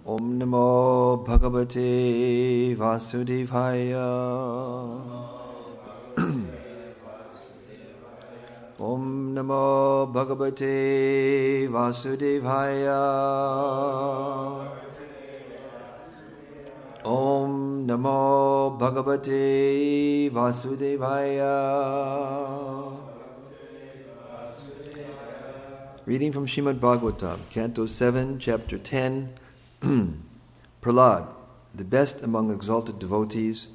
Om Namo Bhagavate Vasudevaya. Om Namo Bhagavate Vasudevaya. Om Namo Bhagavate Vasudevaya. Reading from Srimad Bhagavatam, Canto 7, Chapter 10, Prahlada, the best among exalted devotees,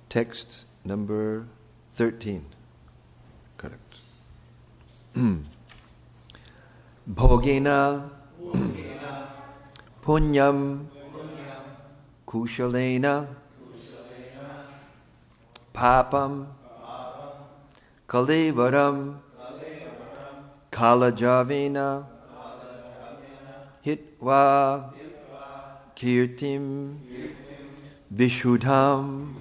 text number 13. Correct. Bhogena punyam kushalena papam kalevaram kalajavena hitva kirtim vishuddham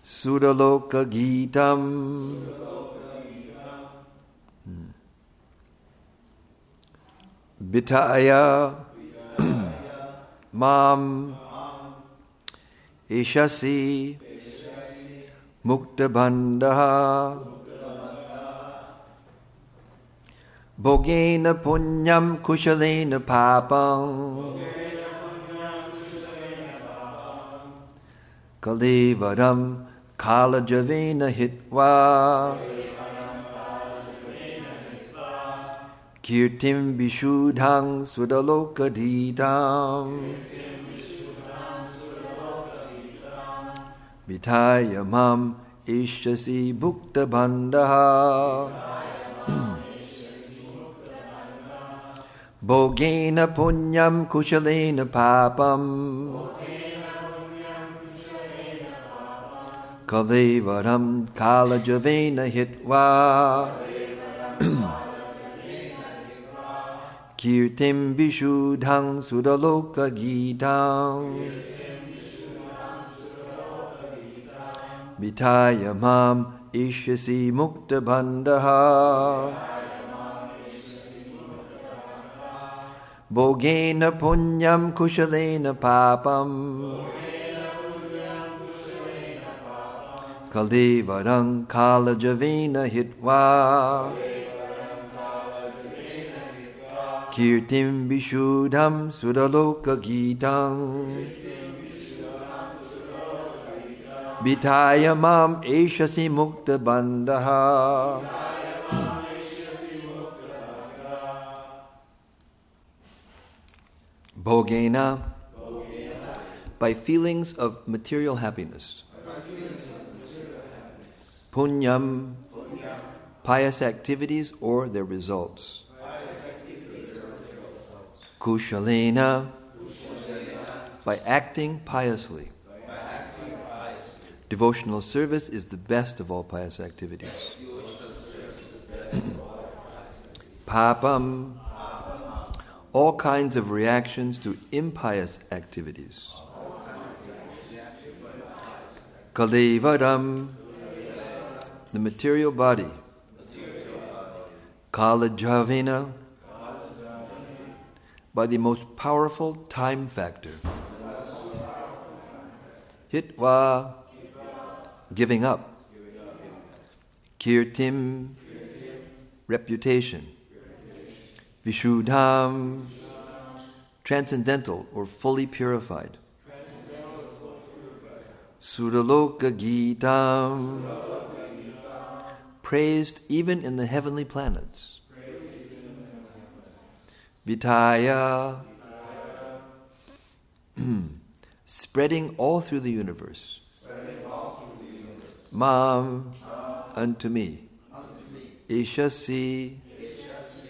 sudaloka gitam. Bitaya mam ishasi muktabandha Bhogena punyam kushalena papam Kalevaram kalajavena hitva Kirtim vishuddham sudaloka dhitam Vitaya mam ishasi bhukta bandha Bhogena punyam kushalena papam Kalevaram kalajavena hitva Kirtim vishuddham sudaloka gitam Vitaya mam ishasi mukta bandha Bhogena punyam kushalena papam Kalevaram kalajavena hitva Kirtim vishuddham sudaloka gitam Vitaya mam eshasi mukta bandha. Bhogena, by feelings of material happiness. Punyam, pious activities or their results. Kushalena, by acting piously. Devotional service is the best of all pious activities. Papam, all kinds of reactions to impious activities. Kalevaram, the material body. Kalajavena, by the most powerful time factor. Hitva, giving up. Kirtim, reputation. Vishuddham, transcendental or fully purified. Sudaloka gitam, praised even in the heavenly planets. Vitaya, spreading all through the universe. Mam, unto me. Ishasi,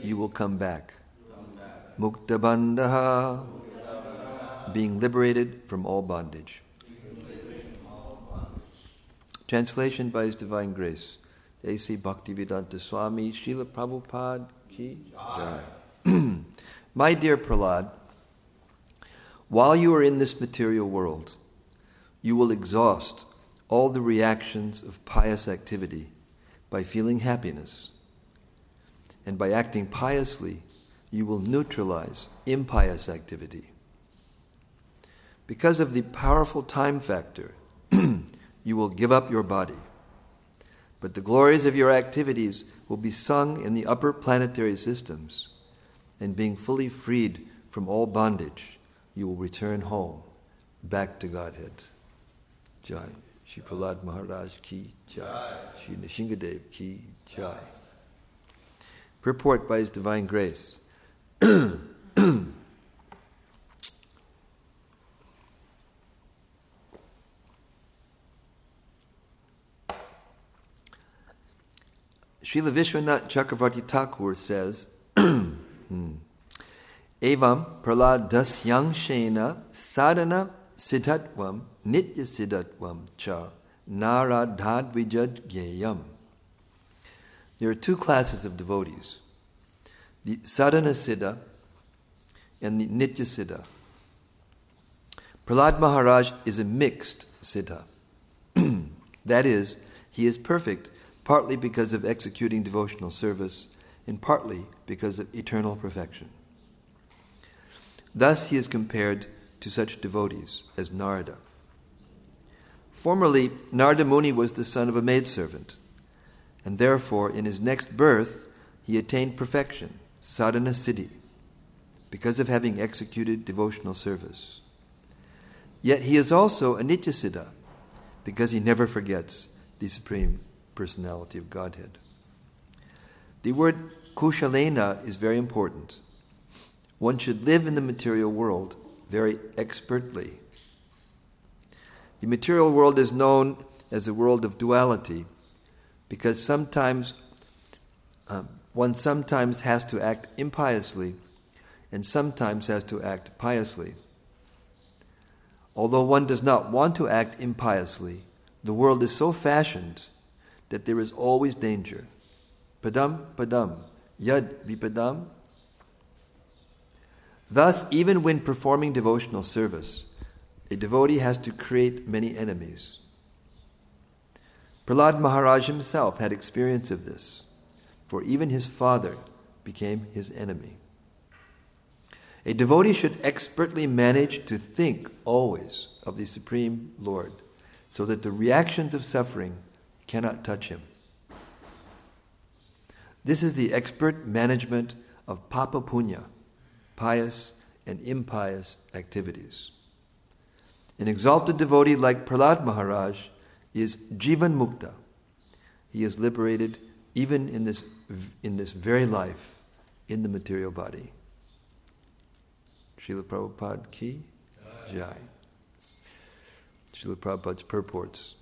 you will come back. Mukta bandha, being liberated from all bondage. Translation by His Divine Grace. A.C. Bhaktivedanta Swami, Srila Prabhupada ki jai. My dear Prahlada, while you are in this material world, you will exhaust all the reactions of pious activity by feeling happiness. And by acting piously, you will neutralize impious activity. Because of the powerful time factor, you will give up your body. But the glories of your activities will be sung in the upper planetary systems, and being fully freed from all bondage, you will return home, back to Godhead. Jai. Shri Prahlada Maharaj ki Jai. Shri Nishingadev ki Jai. Purport by His Divine Grace. Srila Vishwanath Chakravarti Thakur says, Evam Prahladasyang Shena Sadhana Siddhatvam Nitya Siddhatvam Cha Naradhad Vijad Gyayam. There are two classes of devotees, the Sadhana Siddha and the Nitya Siddha. Prahlada Maharaj is a mixed Siddha. That is, he is perfect partly because of executing devotional service and partly because of eternal perfection. Thus he is compared to such devotees as Narada. Formerly, Narada Muni was the son of a maidservant, and therefore in his next birth he attained perfection, sadhana siddhi, because of having executed devotional service. Yet he is also a nitya siddha, because he never forgets the Supreme Personality of Godhead. The word kushalena is very important. One should live in the material world very expertly. The material world is known as a world of duality because one sometimes has to act impiously and sometimes has to act piously. Although one does not want to act impiously, the world is so fashioned that there is always danger. Padam, padam, yad vipadam. Thus, even when performing devotional service, a devotee has to create many enemies. Prahlada Maharaj himself had experience of this, for even his father became his enemy. A devotee should expertly manage to think always of the Supreme Lord, so that the reactions of suffering cannot touch him. This is the expert management of papa punya, pious and impious activitis. An exalted devotee like Prahlada Maharaj is jivan mukta. He is liberated even in this very life, in the material body. Srila Prabhupada ki Jai. Srila Prabhupada's purports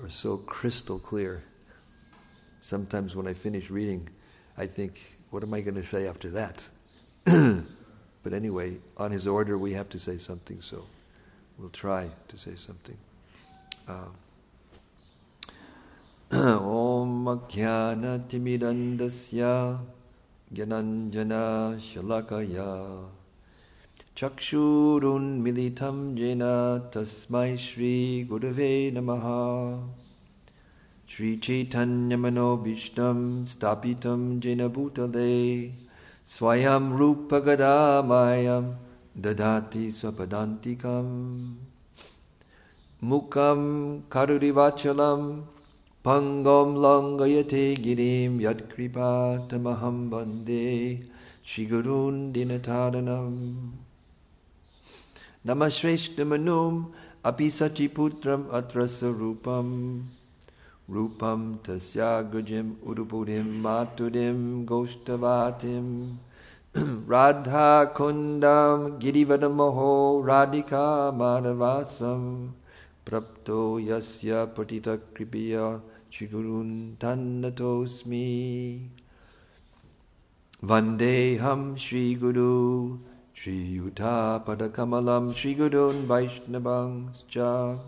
are so crystal clear. Sometimes when I finish reading, I think, what am I going to say after that? But anyway, on his order we have to say something, so we'll try to say something. Om Jnana Timidandasya Gyananjana Shalakaya Chakshurun Militam Jena Tasmai Shri Gurave Namaha Shri Chaitanya Manobhishtam Stapitam Jena Bhutale Swayam Rupa Gadamayam Dadati Swapadantikam Mukam Karurivachalam Pangam Langayate Girim Yad Kripa Tamaham Bande Shigurun Dinataranam Namashreshtamanum Apisachiputram Atrasarupam Rupam Tasyagajim Udupudim Matudim Goshtavatim Radha Kundam Girivadamoho Radhika Madhavasam Prapto Yasya Patita Kripiya Shigurun Tannatosmi Vandeham Shri Guru Shri Yuta Padakamalam Shri Gurun Vaishnavangscha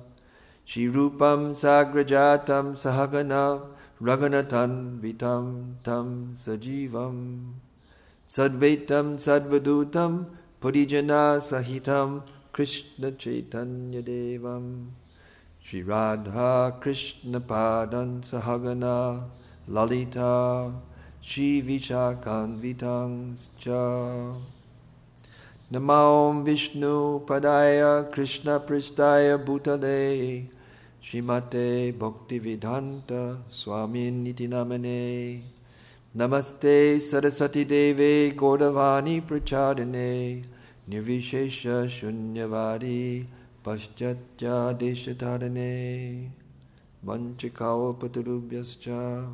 Shri Rupam Sagrajatam Sahagana Raghunathan Vitam Tam Sajivam Sadvaitam Sadvadutam Purijana Sahitam Krishna Chaitanya Devam Shri Radha Krishna Padan Sahagana Lalita Shri Vishakan Vitangscha Namo Vishnu Padaya Krishna Pristaya Bhutale Shrimate Bhaktivedanta Swami Niti Namane Namaste Saraswati Deve Gaudavani Prachadane Nirvishesha Shunyavadi Paschatya Deshatadane Vanchakalpatarubhyascha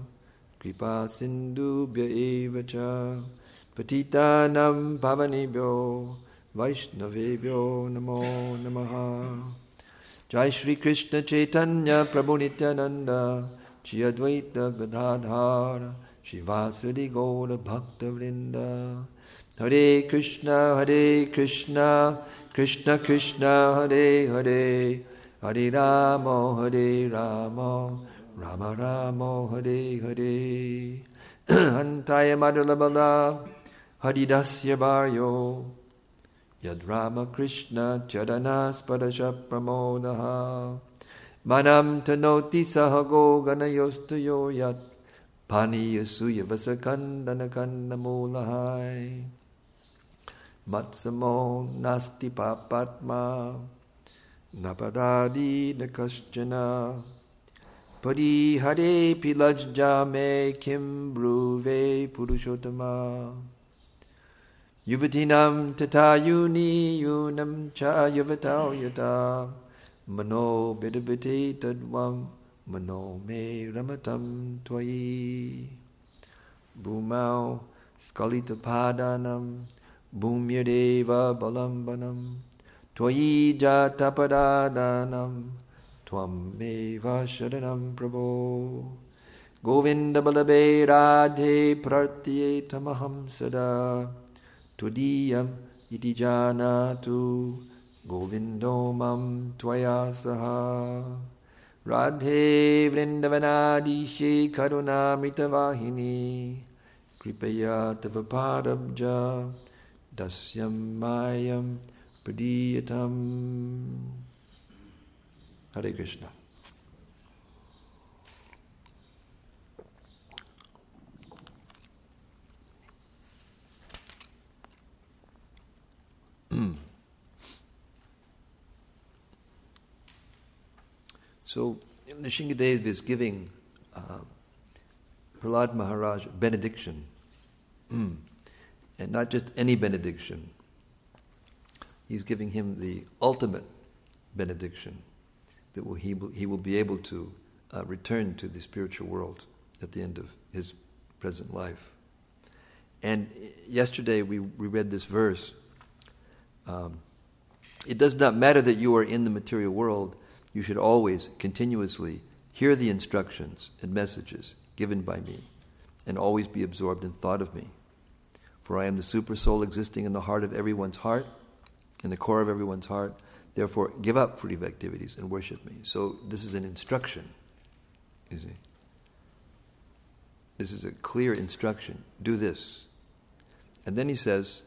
Kripa Sindhubhya Evacha Patitanam Pavanebhyo Vaishnavebhyo Namo Namaha. Jai Shri Krishna Chaitanya Prabhu Nityananda Shri Advaita Gadadhara Shivasadi Gaura Bhakta Vrinda. Hare Krishna Krishna Krishna Hare Hare Hare Rama Rama Rama Hare Hare. Antaya Madhulabala Hadidasya Bharyo Yad Rama Krishna Chadanas Padasha Pramodaha Manam Tanoti Sahago Ganayostayo Yat Pani Yasuya Vasakandana Kandamulahai Matsamo Nasti Papatma Napadadi Nakaschana Padi Hare Pilajjame Kim Bruve Purushottama Yuvatinam Tatayuni Yunam Cha Yuvatau Yata Mano Bidabiti Tadvam Mano Me Ramatam Twayi Bhumau Skalita Padanam Bhumyadeva Balambanam Twayi Jatapadanam Tvam Meva Sharanam Prabho Govinda Balabe Radhe Pratye Tamaham Sada Tudiyam iti janatu Govindo mam tvaya saha Radhe Vrindavanadishe Karunamrita Vahini Kripaya Tava Padabja Dasyam Mayam Pradiyatam. Hare Krishna. So, Nrsingadev is giving Prahlada Maharaj benediction, and not just any benediction. He's giving him the ultimate benediction that he will be able to return to the spiritual world at the end of his present life. And yesterday we read this verse. It does not matter that you are in the material world. You should always, continuously, hear the instructions and messages given by me, and always be absorbed in thought of me. For I am the super soul existing in the heart of everyone's heart, in the core of everyone's heart. Therefore, give up fruitive activities and worship me. So this is an instruction, you see. This is a clear instruction. Do this. And then he says,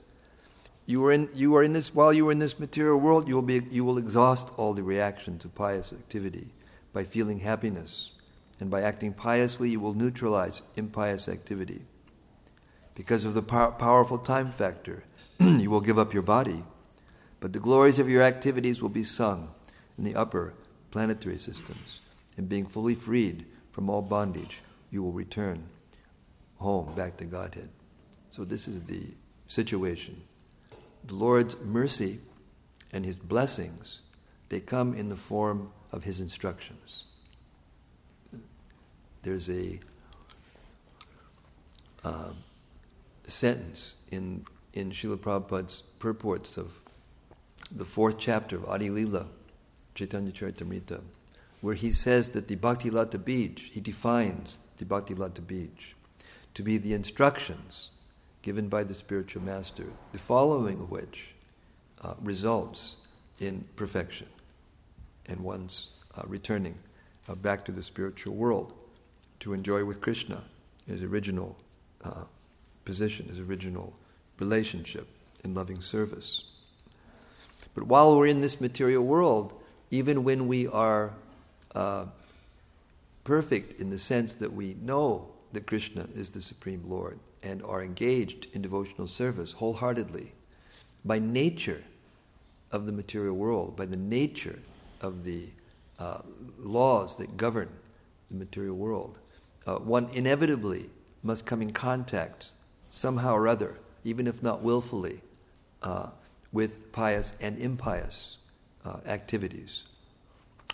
while you are in this material world, you will exhaust all the reaction to pious activity by feeling happiness, and by acting piously, you will neutralize impious activity. Because of the powerful time factor, you will give up your body, but the glories of your activities will be sung in the upper planetary systems, and being fully freed from all bondage, you will return home back to Godhead. So this is the situation. The Lord's mercy and His blessings, they come in the form of His instructions. There's a sentence in Srila Prabhupada's purports of the 4th chapter of Adi Lila, Chaitanya Charitamrita, where he says that the Bhakti Lata Bij, he defines the Bhakti Lata Bij to be the instructions given by the spiritual master, the following of which results in perfection and one's returning back to the spiritual world to enjoy with Krishna his original position, his original relationship in loving service. But while we're in this material world, even when we are perfect in the sense that we know that Krishna is the Supreme Lord and are engaged in devotional service wholeheartedly, by nature of the material world, by the nature of the laws that govern the material world, one inevitably must come in contact somehow or other, even if not willfully, with pious and impious activities.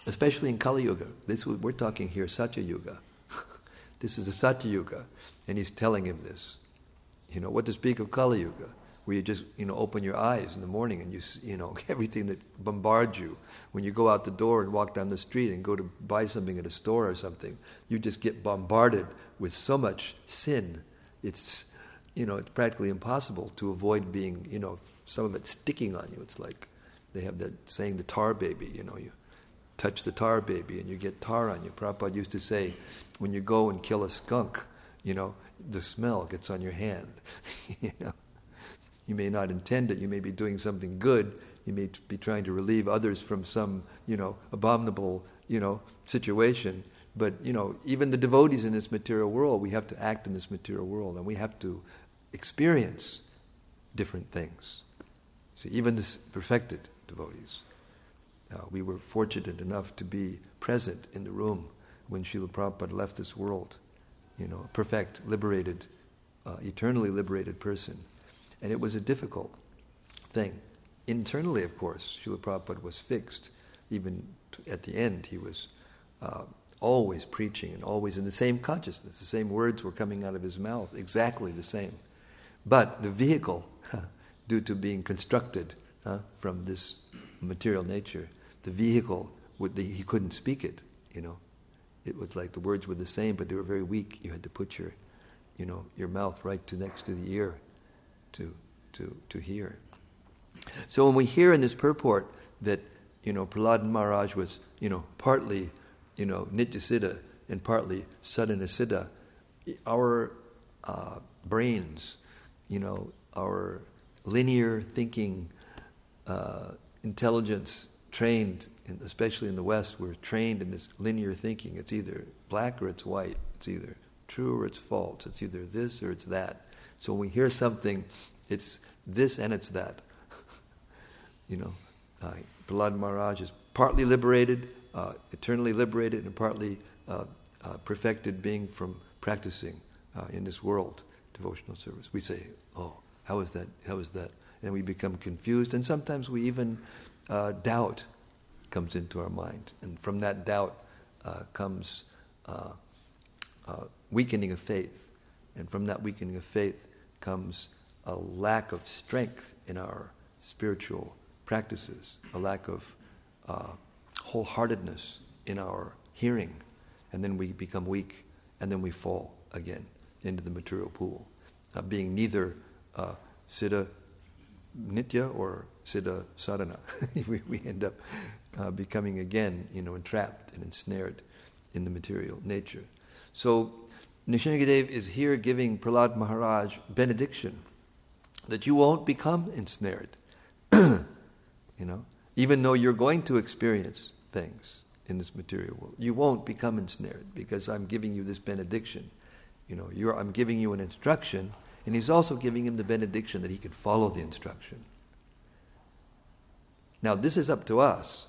Especially in Kali Yuga. We're talking here Satya Yuga. This is the Satya Yuga, and he's telling him this. What to speak of Kali Yuga, where you just open your eyes in the morning and you everything that bombards you. When you go out the door and walk down the street and go to buy something at a store or something, you just get bombarded with so much sin. It's it's practically impossible to avoid being some of it sticking on you. It's like they have that saying, the tar baby. You touch the tar baby and you get tar on you. Prabhupada used to say, when you go and kill a skunk, the smell gets on your hand. You may not intend it. You may be doing something good. You may be trying to relieve others from some, abominable, situation. But, even the devotees in this material world, we have to act in this material world, and we have to experience different things. See, even the perfected devotees. We were fortunate enough to be present in the room when Srila Prabhupada left this world. A perfect, liberated, eternally liberated person. And it was a difficult thing. Internally, of course, Srila Prabhupada was fixed. Even at the end, he was always preaching and always in the same consciousness. The same words were coming out of his mouth, exactly the same. But the vehicle, due to being constructed from this material nature, the vehicle, he couldn't speak it, It was like the words were the same, but they were very weak. You had to put your mouth right next to the ear to hear. So when we hear in this purport that, Prahlada Maharaj was, partly, Nityasiddha and partly Sadhanasiddha, our brains, our linear thinking intelligence trained, especially in the West, we're trained in this linear thinking. It's either black or it's white. It's either true or it's false. It's either this or it's that. So when we hear something, it's this and it's that. Prahlada Maharaj is partly liberated, eternally liberated, and partly perfected being from practicing in this world devotional service. We say, oh, how is that? How is that? And we become confused, and sometimes we even doubt comes into our mind. And from that doubt comes weakening of faith. And from that weakening of faith comes a lack of strength in our spiritual practices, a lack of wholeheartedness in our hearing. And then we become weak, and then we fall again into the material pool, being neither Siddha Nitya or Siddha Sadhana. we end up becoming again, entrapped and ensnared in the material nature. So Nishingadev is here giving Prahlada Maharaj benediction that you won't become ensnared. Even though you're going to experience things in this material world, you won't become ensnared because I'm giving you this benediction. I'm giving you an instruction, and he's also giving him the benediction that he could follow the instruction. Now, this is up to us.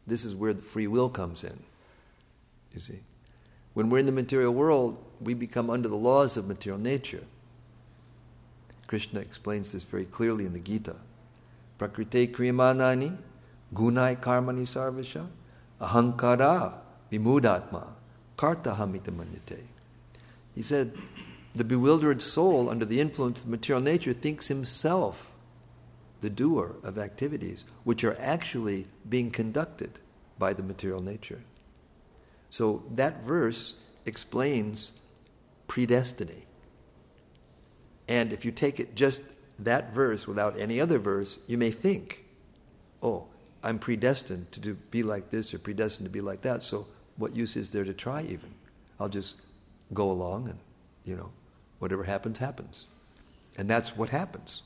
This is where the free will comes in. You see, when we're in the material world, we become under the laws of material nature. Krishna explains this very clearly in the Gita. Prakrite kriyamanani gunai karmani sarvasha ahankara vimudatma kartahamita manyate. He said, the bewildered soul under the influence of material nature thinks himself the doer of activities which are actually being conducted by the material nature. So that verse explains predestiny. And if you take it just that verse without any other verse, you may think, oh, I'm predestined to be like this or predestined to be like that, so what use is there to try even? I'll just go along and, whatever happens, happens. And that's what happens.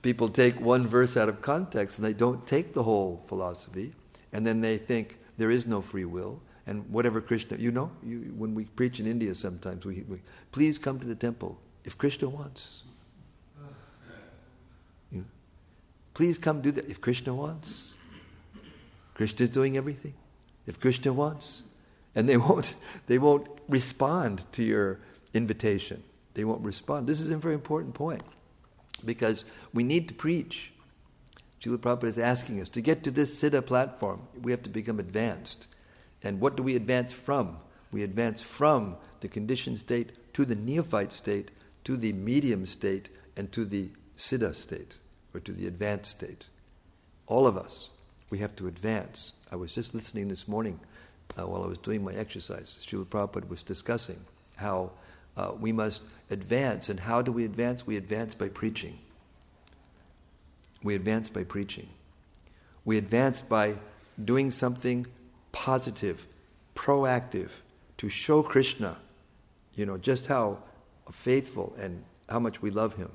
People take one verse out of context and they don't take the whole philosophy, and then they think there is no free will, and whatever Krishna, when we preach in India sometimes, we please come to the temple if Krishna wants. Please come do that. If Krishna wants. Krishna's doing everything. If Krishna wants. And they won't respond to your invitation. They won't respond. This is a very important point. Because we need to preach. Srila Prabhupada is asking us, to get to this Siddha platform, we have to become advanced. And what do we advance from? We advance from the conditioned state to the neophyte state, to the medium state, and to the Siddha state, or to the advanced state. All of us, we have to advance. I was just listening this morning while I was doing my exercise. Srila Prabhupada was discussing how we must advance. And how do we advance? We advance by preaching. We advance by preaching. We advance by doing something positive, proactive, to show Krishna, just how faithful and how much we love him.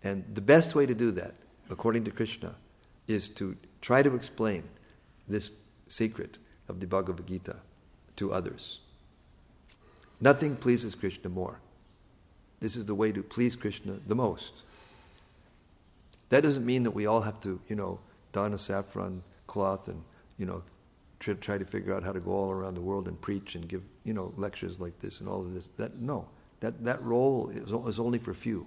And the best way to do that, according to Krishna, is to try to explain this secret of the Bhagavad Gita to others. Nothing pleases Krishna more. This is the way to please Krishna the most. That doesn't mean that we all have to, don a saffron cloth and, try to figure out how to go all around the world and preach and give, lectures like this and all of this. That role is only for few.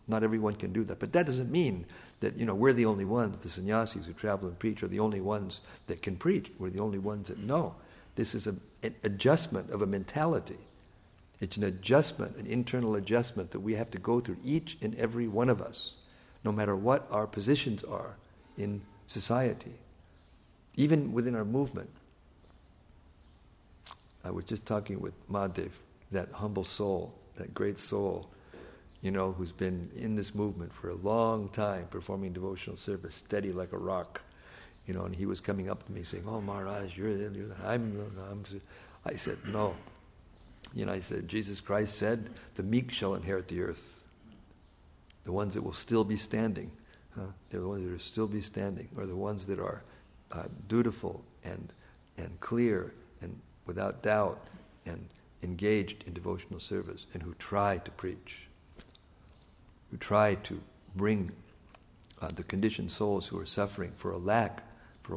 Not everyone can do that. But that doesn't mean that, we're the only ones, the sannyasis who travel and preach are the only ones that can preach. We're the only ones that know. This is an adjustment of a mentality. It's an adjustment, an internal adjustment that we have to go through, each and every one of us, no matter what our positions are in society, even within our movement. I was just talking with Mahadev, that humble soul, that great soul, who's been in this movement for a long time, performing devotional service, steady like a rock, and he was coming up to me saying, "Oh, Maharaj, I said, no. I said, Jesus Christ said, the meek shall inherit the earth. The ones that will still be standing, they're the ones that will still be standing, or the ones that are dutiful and clear and without doubt and engaged in devotional service, and who try to preach, who try to bring the conditioned souls who are suffering for a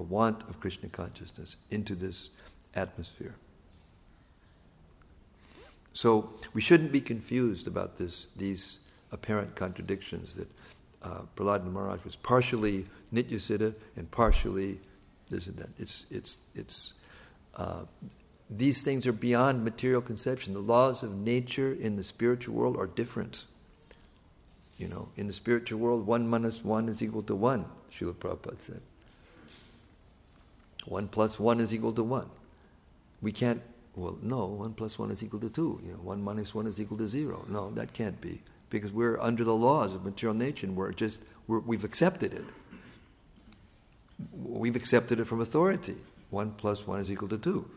want of Krishna consciousness into this atmosphere." So we shouldn't be confused about these apparent contradictions that Prahlada Maharaj was partially Nityasiddha and partially this and that. These things are beyond material conception. The laws of nature in the spiritual world are different. In the spiritual world, 1 minus 1 is equal to 1, Srila Prabhupada said. 1 plus 1 is equal to 1. We can't, 1 plus 1 is equal to 2. 1 minus 1 is equal to 0. No, that can't be. Because we're under the laws of material nature and we've accepted it. We've accepted it from authority. 1 plus 1 is equal to 2.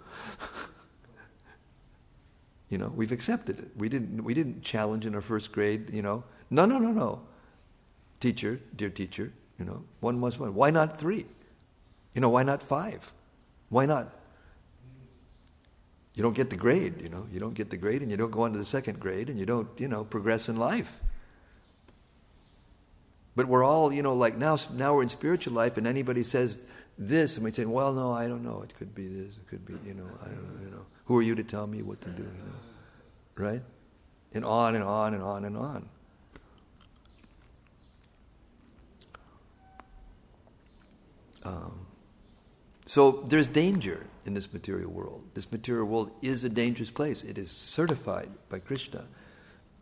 We've accepted it. We didn't challenge in our first grade, No. Teacher, dear teacher, 1 plus 1. Why not 3? Why not 5? Why not? You don't get the grade, You don't get the grade and you don't go on to the second grade and you don't, progress in life. But we're all, like now we're in spiritual life and anybody says this and we say, well, no, I don't know. It could be this, it could be, I don't know, Who are you to tell me what to do, Right? And on and on and on and on. So there's danger in this material world. This material world is a dangerous place. It is certified by Krishna.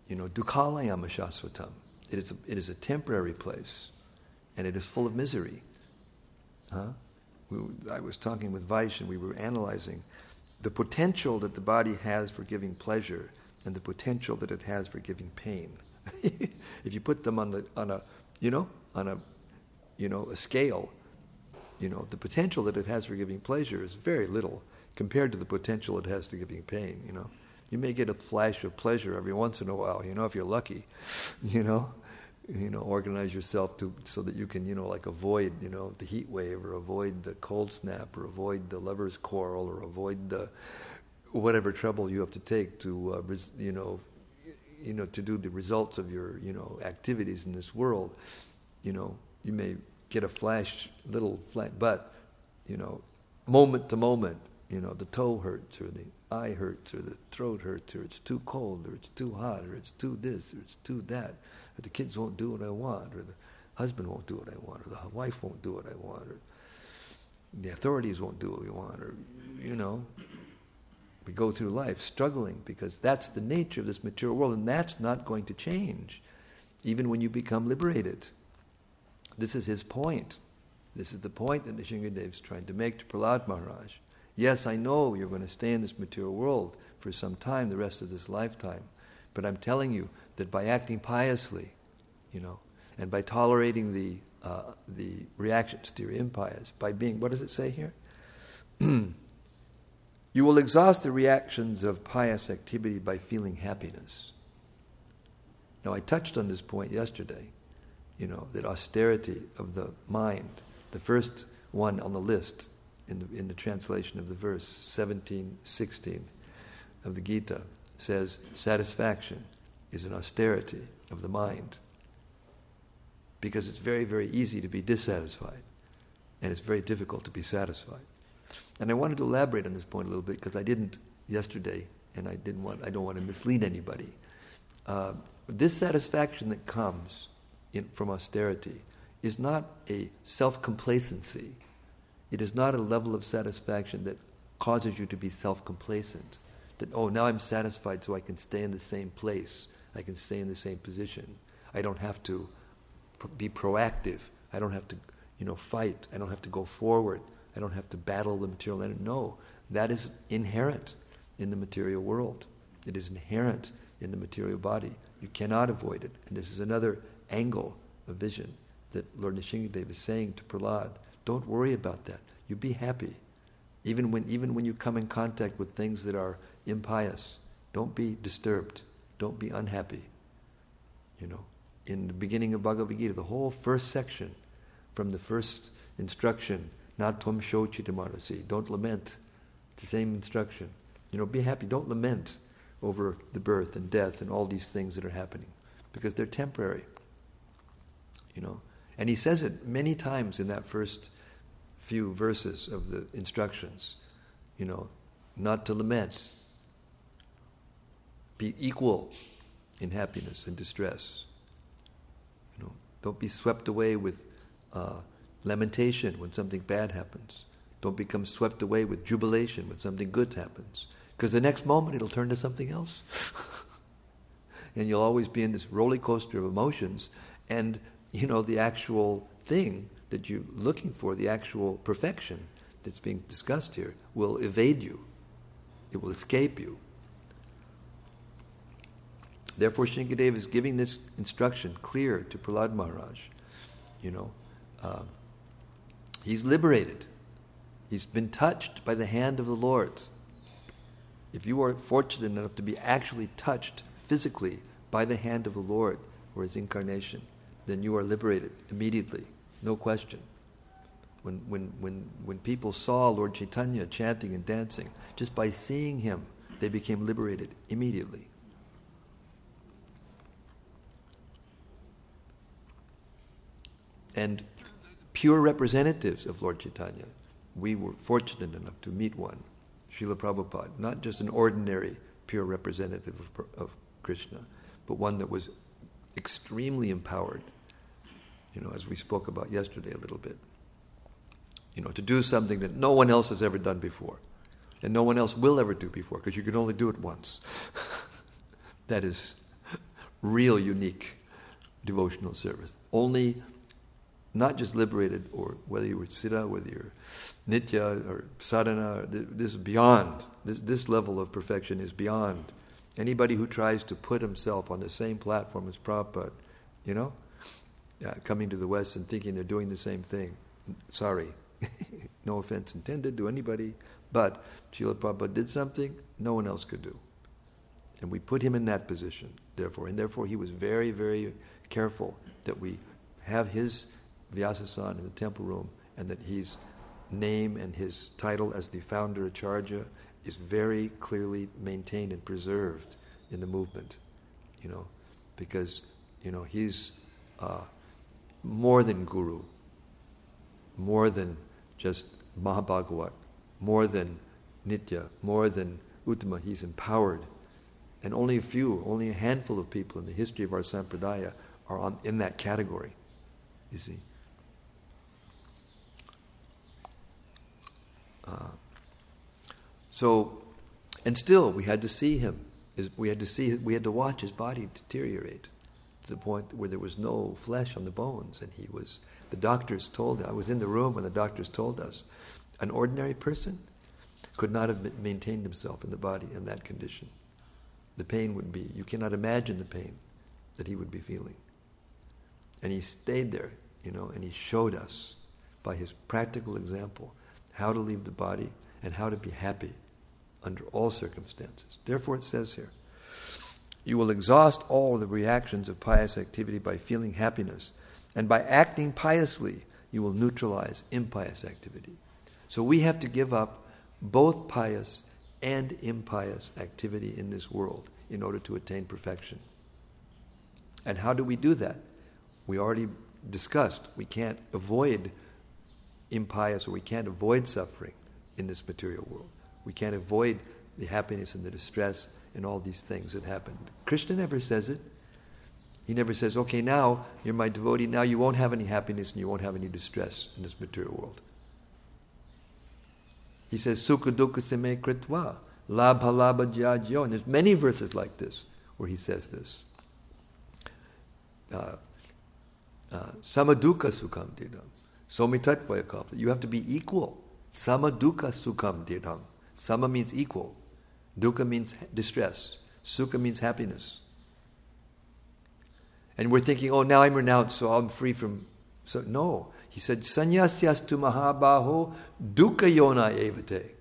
Dukhalayam shasvatam. It is a temporary place, and it is full of misery. I was talking with Vaish, and we were analyzing the potential that the body has for giving pleasure and the potential that it has for giving pain. If you put them on a scale, the potential that it has for giving pleasure is very little compared to the potential it has to giving pain, You may get a flash of pleasure every once in a while, if you're lucky, organize yourself so that you can, avoid, the heat wave or avoid the cold snap or avoid the lover's quarrel or avoid the whatever trouble you have to take to, to do the results of your, activities in this world. You may get little flash, but, moment to moment, the toe hurts, or the eye hurts, or the throat hurts, or it's too cold, or it's too hot, or it's too this, or it's too that, or the kids won't do what I want, or the husband won't do what I want, or the wife won't do what I want, or the authorities won't do what we want, or, we go through life struggling because that's the nature of this material world, and that's not going to change, even when you become liberated. This is his point. This is the point that Nrsimhadev is trying to make to Prahlada Maharaj. Yes, I know you're going to stay in this material world for some time, the rest of this lifetime, but I'm telling you that by acting piously, and by tolerating the reactions to your impious, by being, what does it say here? You will exhaust the reactions of pious activity by feeling happiness. Now, I touched on this point yesterday, that austerity of the mind, the first one on the list in the translation of the verse 17:16 of the Gita says, satisfaction is an austerity of the mind. Because it's very, very easy to be dissatisfied, and it's very difficult to be satisfied. And I wanted to elaborate on this point a little bit because I didn't yesterday, and I don't want to mislead anybody. This satisfaction that comes from austerity is not a self-complacency. It is not a level of satisfaction that causes you to be self-complacent. That, now I'm satisfied so I can stay in the same place. I can stay in the same position. I don't have to be proactive. I don't have to, fight. I don't have to go forward. I don't have to battle the material enemy. No, that is inherent in the material world. It is inherent in the material body. You cannot avoid it. And this is another angle of vision that Lord Nrsimhadev is saying to Prahlada. Don't worry about that. You be happy. Even when you come in contact with things that are impious, don't be disturbed. Don't be unhappy. In the beginning of Bhagavad Gita, the whole first section, from the first instruction, not tvam shochitamarasi, don't lament. It's the same instruction. Be happy. Don't lament over the birth and death and all these things that are happening, because they're temporary. And he says it many times in that first few verses of the instructions. Not to lament. Be equal in happiness and distress. Don't be swept away with lamentation when something bad happens. Don't become swept away with jubilation when something good happens. Because the next moment it'll turn to something else. And you'll always be in this roller coaster of emotions, and the actual thing that you're looking for, the actual perfection that's being discussed here, will evade you. It will escape you. Therefore, Shinkadev is giving this instruction clear to Prahlada Maharaj. He's liberated. He's been touched by the hand of the Lord. If you are fortunate enough to be actually touched physically by the hand of the Lord or His incarnation, then you are liberated immediately, no question. When people saw Lord Chaitanya chanting and dancing, just by seeing him, they became liberated immediately. And pure representatives of Lord Chaitanya, we were fortunate enough to meet one, Srila Prabhupada, not just an ordinary pure representative of Krishna, but one that was extremely empowered, as we spoke about yesterday a little bit, to do something that no one else has ever done before, and no one else will ever do before, because you can only do it once. That is real unique devotional service. Only, not just liberated, or whether you were Siddha, whether you're Nitya or Sadhana, this is beyond. This level of perfection is beyond. Anybody who tries to put himself on the same platform as Prabhupada, coming to the West and thinking they're doing the same thing, sorry, no offense intended to anybody, but Srila Prabhupada did something no one else could do. And we put him in that position, therefore he was very, very careful that we have his Vyasa-san in the temple room, and that his name and his title as the founder Acharya is very clearly maintained and preserved in the movement, because he's more than guru. more than just Mahabhagavat, more than Nitya, more than Uttama. He's empowered. And only a handful of people in the history of our sampradaya are in that category, you see. And still we had to see him. We had to watch his body deteriorate to the point where there was no flesh on the bones, and the doctors told, I was in the room when the doctors told us, an ordinary person could not have maintained himself in the body in that condition. The pain would be, you cannot imagine the pain that he would be feeling. And he stayed there, and he showed us by his practical example how to leave the body and how to be happy under all circumstances. Therefore it says here, you will exhaust all the reactions of pious activity by feeling happiness, and by acting piously, you will neutralize impious activity. So we have to give up both pious and impious activity in this world in order to attain perfection. And how do we do that? We already discussed, we can't avoid impious, or we can't avoid suffering in this material world. We can't avoid the happiness and the distress and all these things that happen. Krishna never says it. He never says, okay, now you're my devotee, now you won't have any happiness and you won't have any distress in this material world. He says, sukha dukkha same kritva, labha labha jyajyo. And there's many verses like this where he says this. Samadukha sukham didam. Somitatva yakapta. You have to be equal. Samadukha sukham didam. Sama means equal. Dukkha means distress. Sukha means happiness. And we're thinking, oh, now I'm renounced, so I'm free from... So no. He said, sannyasastu mahabaho dukkha yona evate.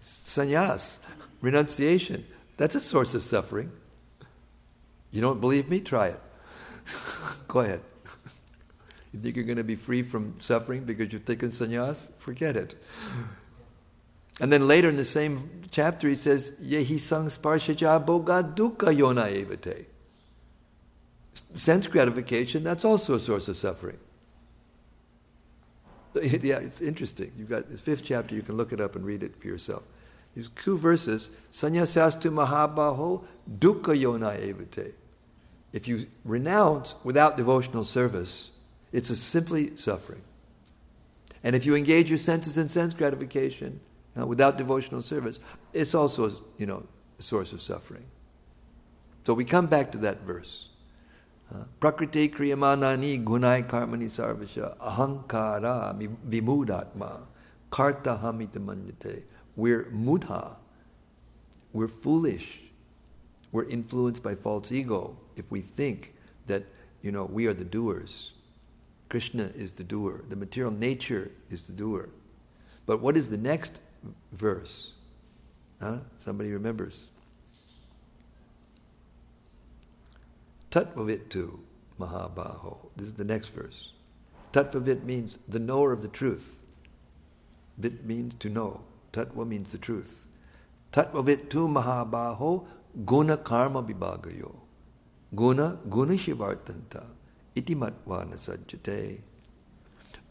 Sannyas, renunciation, that's a source of suffering. You don't believe me? Try it. Go ahead. You think you're going to be free from suffering because you're taking sannyas? Forget it. And then later in the same chapter he says, yehi sang sparshaja boga dukkha yona evate. Sense gratification, that's also a source of suffering. Yeah, it's interesting. You've got the 5th chapter, you can look it up and read it for yourself. These 2 verses, sannyasastu mahabaho dukkha yona evate. If you renounce without devotional service, it's simply suffering. And if you engage your senses in sense gratification without devotional service, it's also, a source of suffering. So we come back to that verse. Prakriti kriyamanani gunai karmani sarvasha ahankara vimudatma karta hamita manyate. We're mudha. We're foolish. We're influenced by false ego if we think that, we are the doers. Krishna is the doer. The material nature is the doer. But what is the next verse? Somebody remembers. Tattvavittu mahabaho. This is the next verse. Tattvavit means the knower of the truth. Vit means to know. Tattva means the truth. Tattvavittu mahabaho guna karma vibhagayo. Guna shivartanta. Iti matvana sajjate.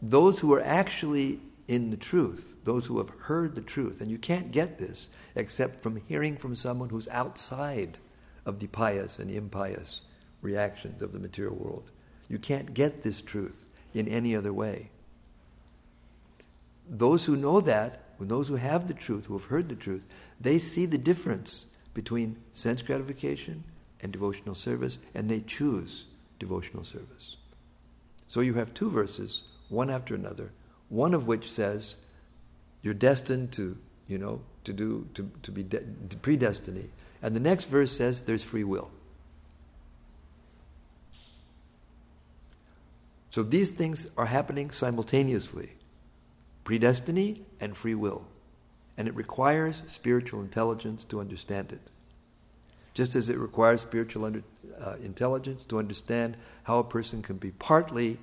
Those who are actually in the truth, those who have heard the truth, and you can't get this except from hearing from someone who's outside of the pious and impious reactions of the material world. You can't get this truth in any other way. Those who know that, those who have the truth, who have heard the truth, they see the difference between sense gratification and devotional service, and they choose devotional service. So you have 2 verses, one after another, one of which says you're destined to be predestiny, and the next verse says there's free will. So these things are happening simultaneously, predestiny and free will, and it requires spiritual intelligence to understand it. Just as it requires spiritual intelligence to understand how a person can be partly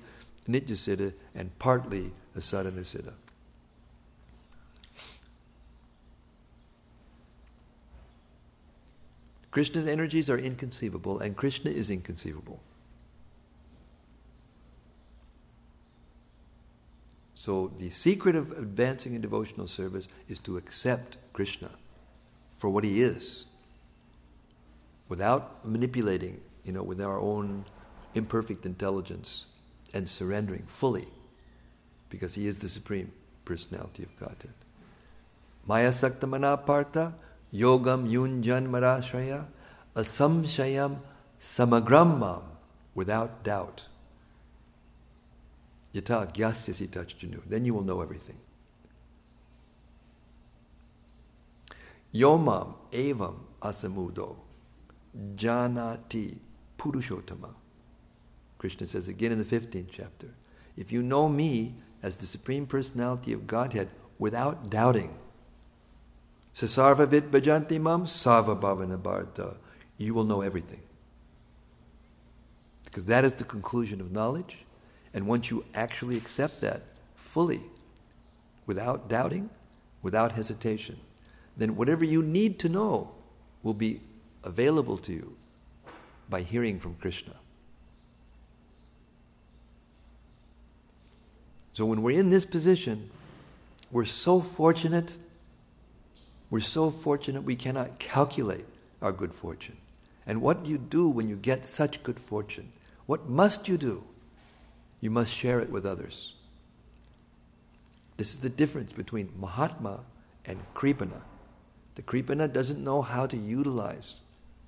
Nityasiddha and partly a Sadhanasiddha. Krishna's energies are inconceivable, and Krishna is inconceivable. So the secret of advancing in devotional service is to accept Krishna for what he is, without manipulating, with our own imperfect intelligence, and surrendering fully, because he is the Supreme Personality of Godhead. Maya saktamana partha yogam yunjan marashraya asamshayam samagram mam, without doubt. Yata gyasyasi tachjanu, then you will know everything. Yomam evam asamudo janati purushottama. Krishna says again in the 15th chapter, if you know me as the Supreme Personality of Godhead without doubting, sasarva vid bhajanti mam sarva bhavana bharata, you will know everything. Because that is the conclusion of knowledge. And once you actually accept that fully, without doubting, without hesitation, then whatever you need to know will be available to you by hearing from Krishna. So when we're in this position, we're so fortunate we cannot calculate our good fortune. And what do you do when you get such good fortune? What must you do? You must share it with others. This is the difference between Mahatma and Kripana. The Kripana doesn't know how to utilize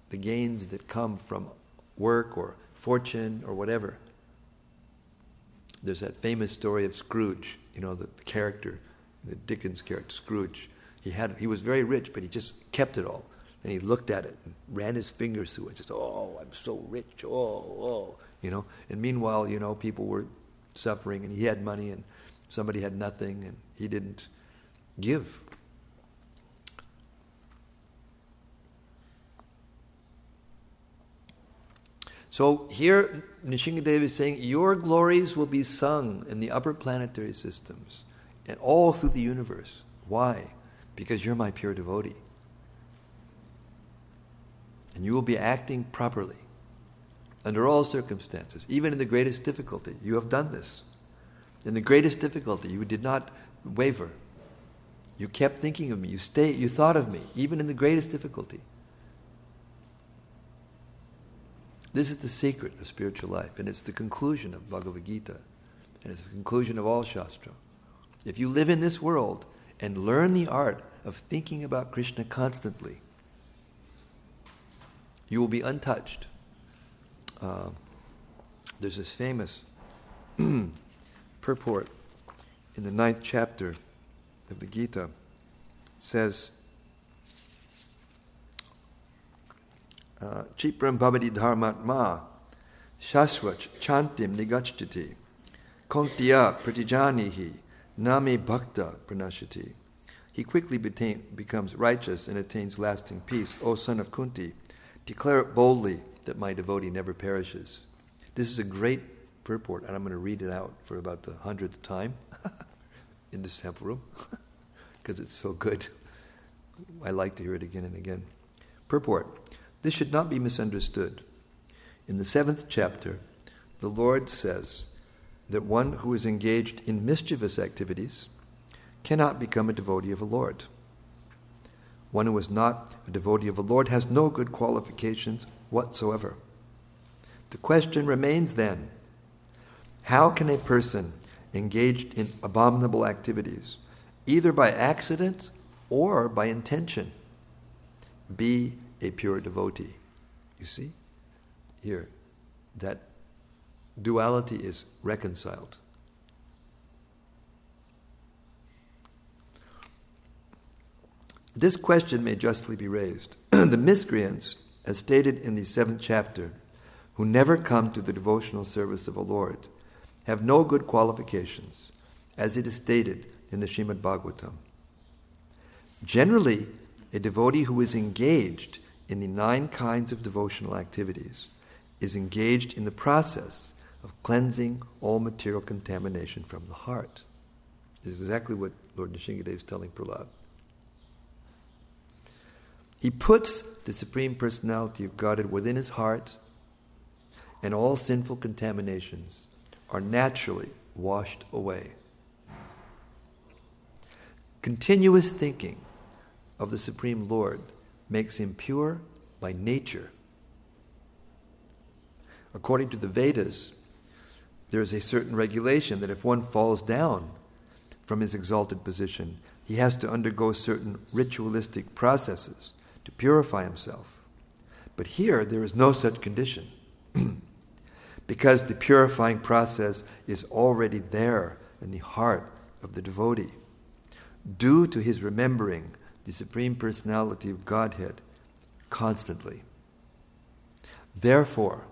the gains that come from work or fortune or whatever. There's that famous story of Scrooge, the character, the Dickens character, Scrooge. He was very rich, but he just kept it all. And he looked at it and ran his fingers through it and said, "Oh, I'm so rich, oh. And meanwhile, people were suffering, and he had money, and somebody had nothing, and he didn't give. So here, Nrsimhadev is saying, your glories will be sung in the upper planetary systems and all through the universe. Why? Because you're my pure devotee. And you will be acting properly under all circumstances, even in the greatest difficulty. You have done this. In the greatest difficulty, you did not waver. You kept thinking of me. You thought of me, even in the greatest difficulty. This is the secret of spiritual life, and it's the conclusion of Bhagavad Gita, and it's the conclusion of all Shastra. If you live in this world and learn the art of thinking about Krishna constantly, you will be untouched. There's this famous purport in the 9th chapter of the Gita. It says, Chipram bhavati dharmatma shaswach chantim nigachati kontya pratijanihi name bhakta pranashati. He quickly becomes righteous and attains lasting peace. O son of Kunti, declare it boldly that my devotee never perishes. This is a great purport, and I'm going to read it out for about the 100th time in the sample room because it's so good. I like to hear it again and again. Purport. This should not be misunderstood. In the 7th chapter, the Lord says that one who is engaged in mischievous activities cannot become a devotee of the Lord. One who is not a devotee of the Lord has no good qualifications whatsoever. The question remains then, how can a person engaged in abominable activities, either by accident or by intention, be a pure devotee? You see? Here, that duality is reconciled. This question may justly be raised. The miscreants, as stated in the 7th chapter, who never come to the devotional service of the Lord, have no good qualifications, as it is stated in the Srimad Bhagavatam. Generally, a devotee who is engaged in the 9 kinds of devotional activities is engaged in the process of cleansing all material contamination from the heart. This is exactly what Lord Nrsimhadev is telling Prahlada. He puts the Supreme Personality of Godhead within his heart, and all sinful contaminations are naturally washed away. Continuous thinking of the Supreme Lord makes him pure by nature. According to the Vedas, there is a certain regulation that if one falls down from his exalted position, he has to undergo certain ritualistic processes to purify himself. But here, there is no such condition, because the purifying process is already there in the heart of the devotee, due to his remembering the Supreme Personality of Godhead constantly. Therefore,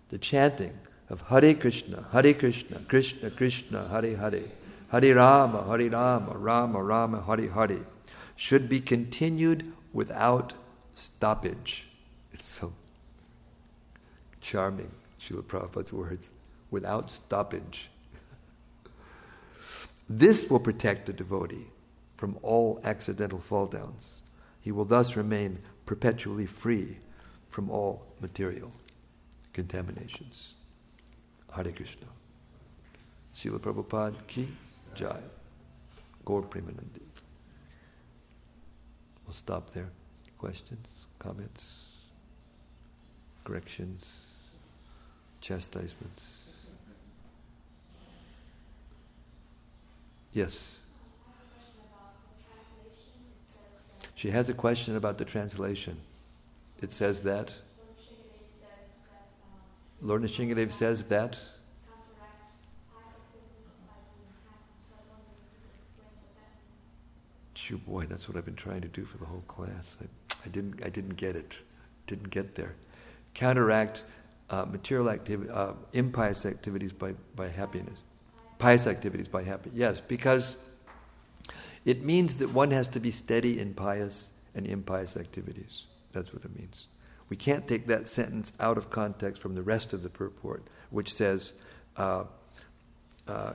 the chanting of Hare Krishna, Krishna Krishna, Hare Hare, Hare Rama, Rama Rama, Hare Hare, should be continued without stoppage. It's so charming, Srila Prabhupada's words, without stoppage. This will protect the devotee from all accidental fall downs. He will thus remain perpetually free from all material contaminations. Hare Krishna. Srila Prabhupada ki jai. Gaur Premanandi. We'll stop there. Questions, comments, corrections, chastisements? Yes. She has a question about the translation. It says that Lord Nishingadev says that boy, that's what I've been trying to do for the whole class. I didn't get it. Didn't get there. Counteract material activity, impious activities by happiness. Pious activities by happiness. Yes, because it means that one has to be steady in pious and impious activities. That's what it means. We can't take that sentence out of context from the rest of the purport, which says,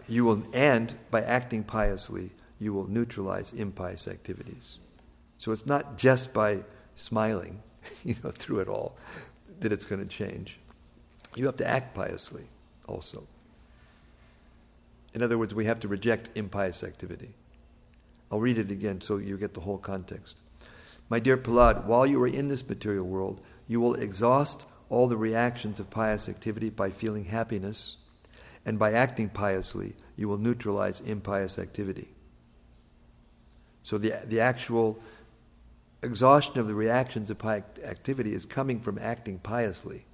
you will, and by acting piously, you will neutralize impious activities. So it's not just by smiling, through it all, that it's going to change. You have to act piously also. In other words, we have to reject impious activity. I'll read it again so you get the whole context. My dear Prahlada, while you are in this material world, you will exhaust all the reactions of pious activity by feeling happiness, and by acting piously, you will neutralize impious activity. So the actual exhaustion of the reactions of pious activity is coming from acting piously.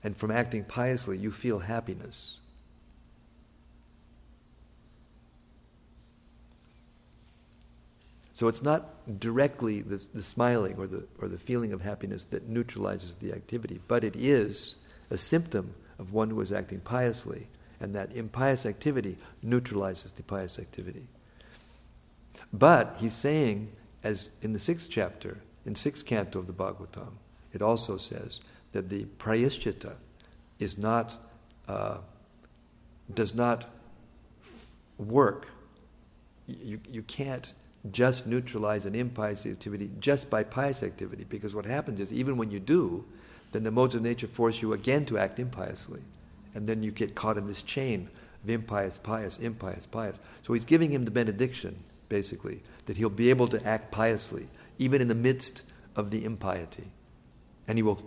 And from acting piously, you feel happiness. So it's not directly the smiling or the feeling of happiness that neutralizes the activity, but it is a symptom of one who is acting piously, and that impious activity neutralizes the pious activity. But he's saying, as in the 6th chapter, in 6th canto of the Bhagavatam, it also says that the prayaschita is not, does not work. You can't just neutralize an impious activity just by pious activity, because what happens is, even when you do, then the modes of nature force you again to act impiously. And then you get caught in this chain of impious, pious, impious, pious. So he's giving him the benediction, basically, that he'll be able to act piously, even in the midst of the impiety. And he will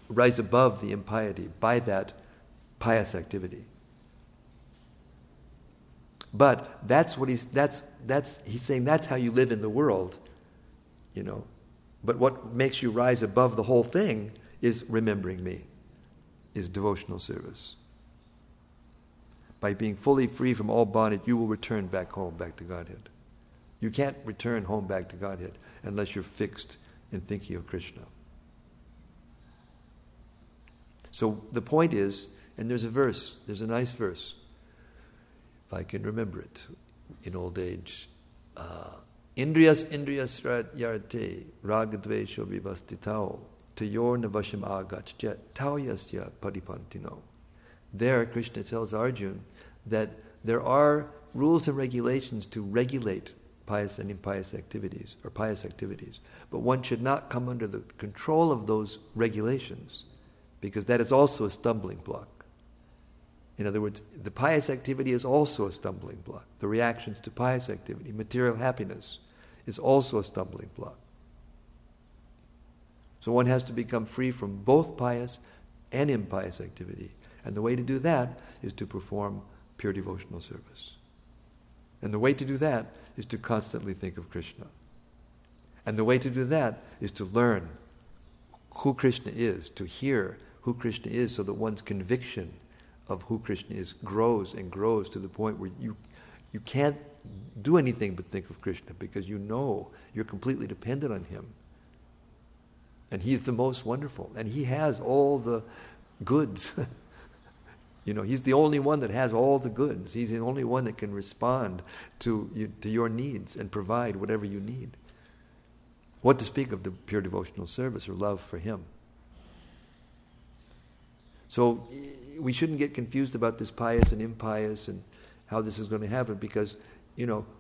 rise above the impiety by that pious activity. But that's what he's saying, that's how you live in the world, But what makes you rise above the whole thing is remembering me, is devotional service. By being fully free from all bondage, you will return back home, back to Godhead. You can't return home back to Godhead unless you're fixed in thinking of Krishna. So the point is, and there's a nice verse, if I can remember it in old age, Indriyas yarte ragadvesho vivastitao tayor navasham agachjet tauyasya paripantino. There, Krishna tells Arjuna that there are rules and regulations to regulate pious and impious activities, or pious activities. But one should not come under the control of those regulations, because that is also a stumbling block. In other words, the pious activity is also a stumbling block. The reactions to pious activity, material happiness, is also a stumbling block. So one has to become free from both pious and impious activity. And the way to do that is to perform pure devotional service. And the way to do that is to constantly think of Krishna. And the way to do that is to learn who Krishna is, to hear who Krishna is, so that one's conviction of who Krishna is grows and grows to the point where you can't do anything but think of Krishna, because you know you're completely dependent on him. And he's the most wonderful. And he has all the goods. He's the only one that has all the goods. He's the only one that can respond to your needs and provide whatever you need. What to speak of the pure devotional service or love for him? So we shouldn't get confused about this pious and impious and how this is going to happen, because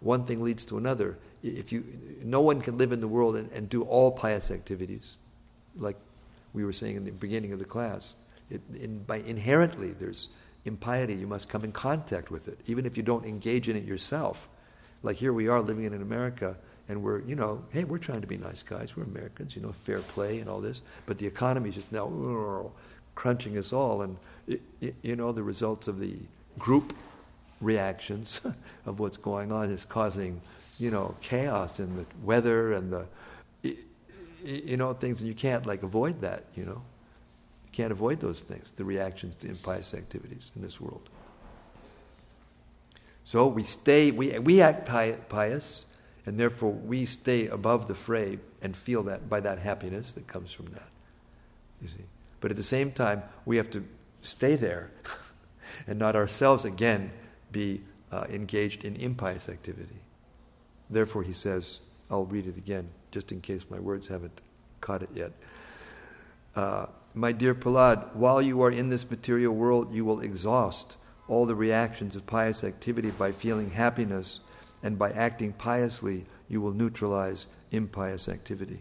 one thing leads to another. No one can live in the world and do all pious activities, like we were saying in the beginning of the class. Inherently, there's impiety. You must come in contact with it, even if you don't engage in it yourself. Like here we are living in America, and we're, hey, we're trying to be nice guys. We're Americans, fair play and all this. But the economy is just now crunching us all, and the results of the group reactions of what's going on is causing, chaos in the weather and the, things, and you can't avoid that, You can't avoid those things, the reactions to impious activities in this world. So we act pious, and therefore we stay above the fray and feel that by that happiness that comes from that. You see. But at the same time, we have to stay there and not ourselves again be engaged in impious activity. Therefore, he says, I'll read it again, just in case my words haven't caught it yet. My dear Prahlad, while you are in this material world, you will exhaust all the reactions of pious activity by feeling happiness, and by acting piously, you will neutralize impious activity.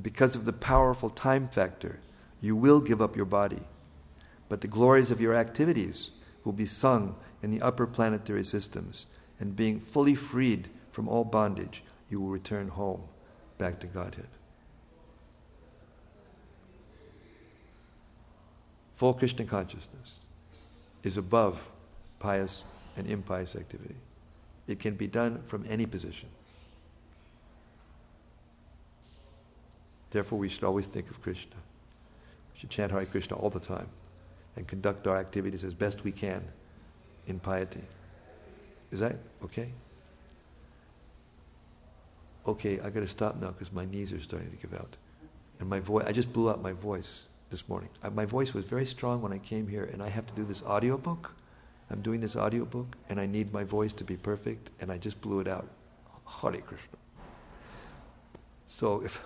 Because of the powerful time factor, you will give up your body, but the glories of your activities will be sung in the upper planetary systems, and being fully freed from all bondage, you will return home, back to Godhead. Full Krishna consciousness is above pious and impious activity. It can be done from any position. Therefore, we should always think of Krishna. We should chant Hare Krishna all the time and conduct our activities as best we can in piety. Is that okay? Okay, I got to stop now because my knees are starting to give out. And my voice, I just blew out my voice this morning. My voice was very strong when I came here, and I have to do this audiobook. I'm doing this audiobook, and I need my voice to be perfect, and I just blew it out. Hare Krishna. So if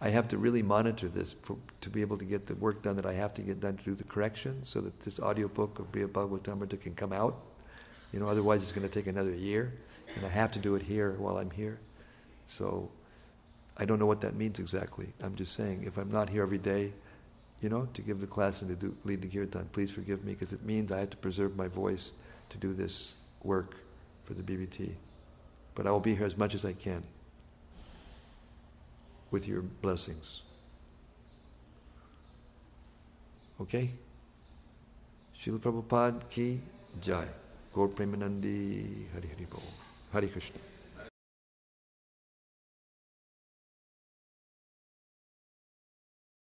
I have to really monitor this to be able to get the work done that I have to get done to do the correction, so that this audiobook of Srimad Bhagavatam Lecture can come out. Otherwise it's going to take another year, and I have to do it here while I'm here. So I don't know what that means exactly. I'm just saying, if I'm not here every day, to give the class and to lead the kirtan, please forgive me, because it means I have to preserve my voice to do this work for the BBT. But I will be here as much as I can, with your blessings. Okay? Srila Prabhupada ki jai. Gaur Premanandi Hari Hari Bol. Hare Krishna.